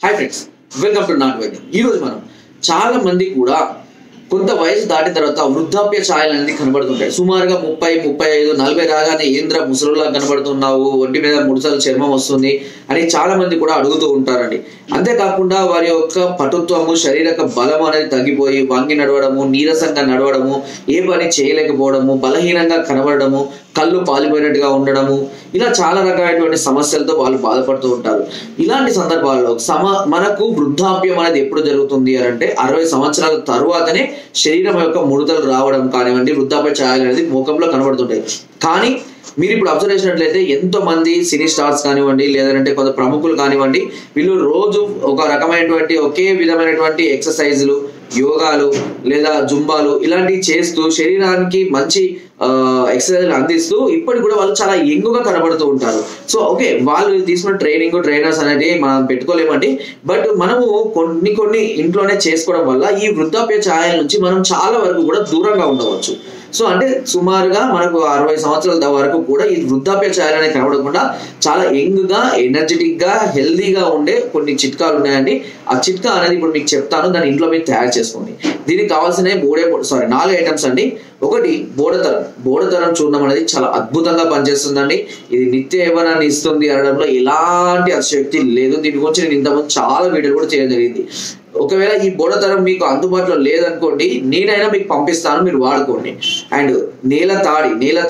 Hi friends, welcome to not వైద్యం. ఈరోజు మనం చాలా మంది కూడా కొంత వయసు దాటిన తర్వాత వృద్ధాప్య ఛాయలు అనేది కనబడుతుంటాయి. సుమారుగా 30, 35, 40 రాగానే ఏంద్ర ముసలిలా కనబడుతున్నావు, ఒంటి మీద ముడతలు చర్మం వస్తుంది అని చాలా మంది కూడా అడుగుతూ ఉంటారండి. అంతేకాకుండా వారి యొక్క పటుత్వము, శరీరక బలం అనేది తగ్గిపోయి వంగి నడవడము, నీరసంగా నడవడము, ఏ పని చేయలేకపోవడము, బలహీనంగా కనబడము, కళ్ళు పాలిపోయినట్టుగా ఉండడము, ఇలా చాలా రకాలైనటువంటి సమస్యలతో వాళ్ళు బాధపడుతూ ఉంటారు. ఇలాంటి సందర్భాల్లో మనకు వృద్ధాప్యం అనేది ఎప్పుడు జరుగుతుంది అని అంటే 60 సంవత్సరాల తరువాతనే శరీరం యొక్క ముడతలు రావడం కానివ్వండి, వృద్ధాప్య ఛాయలు అనేది ముఖంలో కనబడుతుంటాయి. కానీ మీరు ఇప్పుడు అబ్జర్వ్ చేసినట్లయితే ఎంతో మంది సినీ స్టార్స్ కానివ్వండి, లేదంటే కొంత ప్రముఖులు కానివ్వండి, వీళ్ళు రోజు ఒక రకమైనటువంటి ఒకే విధమైనటువంటి ఎక్సర్సైజులు, యోగాలు లేదా జుంబాలు ఇలాంటివి చేస్తూ శరీరానికి మంచి ఎక్సర్సైజ్ అందిస్తూ ఇప్పటికి కూడా వాళ్ళు చాలా యంగ్గా కనబడుతూ ఉంటారు. సో ఓకే, వాళ్ళు తీసుకున్న ట్రైనర్స్ అనేది మనం పెట్టుకోలేమండి. బట్ మనము కొన్ని ఇంట్లోనే చేసుకోవడం వల్ల ఈ వృద్ధాప్య ఛాయల నుంచి మనం చాలా వరకు కూడా దూరంగా ఉండవచ్చు. సో అంటే సుమారుగా మనకు 60 సంవత్సరాల వరకు కూడా ఈ వృద్ధాప్య ఛాయలు అనేది కనబడకుండా చాలా యంగ్గా, ఎనర్జెటిక్గా, హెల్దీగా ఉండే కొన్ని చిట్కాలు ఉన్నాయండి. ఆ చిట్కా అనేది ఇప్పుడు మీకు చెప్తాను, దాన్ని ఇంట్లో మీరు తయారు చేసుకోండి. దీనికి కావాల్సిన 4 ఐటమ్స్ అండి. ఒకటి బోడతరం చూర్ణం అనేది చాలా అద్భుతంగా పనిచేస్తుందండి. ఇది నిత్య యవ్వనాన్ని ఇస్తుంది అనడంలో ఎలాంటి అతిశక్తి లేదు. దీని గురించి నేను ఇంతకుముందు చాలా వీడియోలు కూడా చేయడం జరిగింది. ఒకవేళ ఈ బోడతరం మీకు అందుబాటులో లేదనుకోండి, నేనైనా మీకు పంపిస్తాను, మీరు వాడుకోండి. అండ్ నేల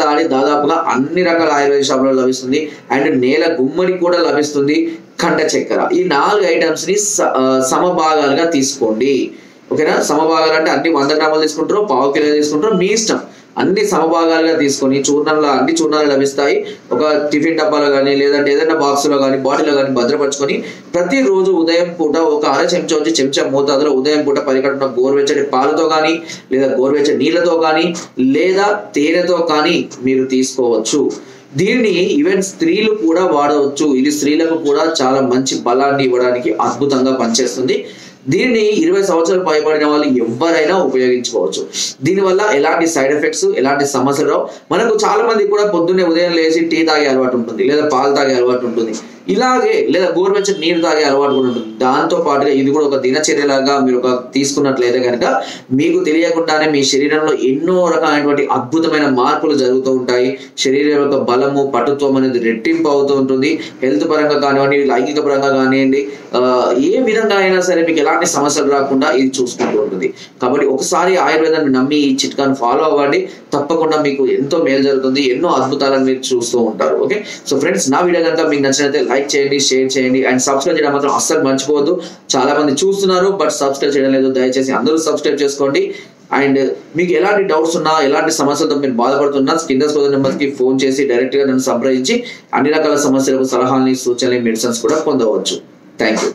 తాడి దాదాపుగా అన్ని రకాల ఆయుర్వేద షాపులలో లభిస్తుంది. అండ్ నేల గుమ్మడి కూడా లభిస్తుంది. కండ చక్కెర, ఈ 4 ఐటమ్స్ ని సమభాగాలుగా తీసుకోండి. ఓకేనా? సమభాగాలు అంటే అన్ని 100 గ్రాములు తీసుకుంటారో, పావు కిలో తీసుకుంటారో మీ ఇష్టం. అన్ని సమభాగాలుగా తీసుకొని అన్ని చూర్ణాలు లభిస్తాయి. ఒక టిఫిన్ డబ్బాలో కానీ, లేదంటే ఏదైనా బాక్స్లో కానీ, బాటిల్లో కానీ భద్రపరచుకొని ప్రతిరోజు ఉదయం పూట ఒక అర చెంచా నుంచి చెంచా మోతాదులో ఉదయం పూట 10 గంటల గోరువెచ్చటి పాలతో కానీ, లేదా గోరువెచ్చటి నీళ్ళతో కానీ, లేదా తేనెతో కానీ మీరు తీసుకోవచ్చు. దీన్ని ఈవెన్ స్త్రీలు కూడా వాడవచ్చు. ఇది స్త్రీలకు కూడా చాలా మంచి బలాన్ని ఇవ్వడానికి అద్భుతంగా పనిచేస్తుంది. దీన్ని 20 సంవత్సరాలు పైబడిన వాళ్ళు ఎవరైనా ఉపయోగించుకోవచ్చు. దీనివల్ల ఎలాంటి సైడ్ ఎఫెక్ట్స్, ఎలాంటి సమస్యలు మనకు చాలా మంది కూడా పొద్దున్నే ఉదయం లేచి టీ తాగే అలవాటు ఉంటుంది, లేదా పాలు తాగే అలవాటు ఉంటుంది, ఇలాగే లేదా గోరువెచ్చని నీరు తాగే అలవాటు కూడా ఉంటుంది. దాంతో పాటుగా ఇది కూడా ఒక దినచర్యలాగా మీరు తీసుకున్నట్లయితే కనుక మీకు తెలియకుండానే మీ శరీరంలో ఎన్నో రకాలైనటువంటి అద్భుతమైన మార్పులు జరుగుతూ ఉంటాయి. శరీరం యొక్క బలము, పటుత్వం అనేది రెట్టింపు అవుతూ ఉంటుంది. హెల్త్ పరంగా కానివ్వండి, లైంగిక పరంగా కానివ్వండి, ఏ విధంగా అయినా సరే మీకు ఎలాంటి సమస్యలు రాకుండా ఇది చూసుకుంటూ ఉంటుంది. కాబట్టి ఒకసారి ఆయుర్వేదాన్ని నమ్మి ఈ చిట్కాను ఫాలో అవ్వండి, తప్పకుండా మీకు ఎంతో మేలు జరుగుతుంది. ఎన్నో అద్భుతాలను మీరు చూస్తూ ఉంటారు. ఓకే, సో ఫ్రెండ్స్, నా వీడియో కనుక మీకు నచ్చినట్లయితే లైక్ చేయండి, షేర్ చేయండి, అండ్ సబ్స్క్రైబ్ చేయడం మాత్రం అస్సలు మర్చిపోవద్దు. చాలా మంది చూస్తున్నారు బట్ సబ్స్క్రైబ్ చేయడం లేదు. దయచేసి అందరూ సబ్స్క్రైబ్ చేసుకోండి. అండ్ మీకు ఎలాంటి డౌట్స్ ఉన్నా, ఎలాంటి సమస్యలతో మీరు బాధపడుతున్నా కింద నెంబర్కి ఫోన్ చేసి డైరెక్ట్ గా నన్ను సంప్రదించి అన్ని రకాల సమస్యలకు సలహాలని, సూచనలు, మెడిసిన్స్ కూడా పొందవచ్చు. Thank you.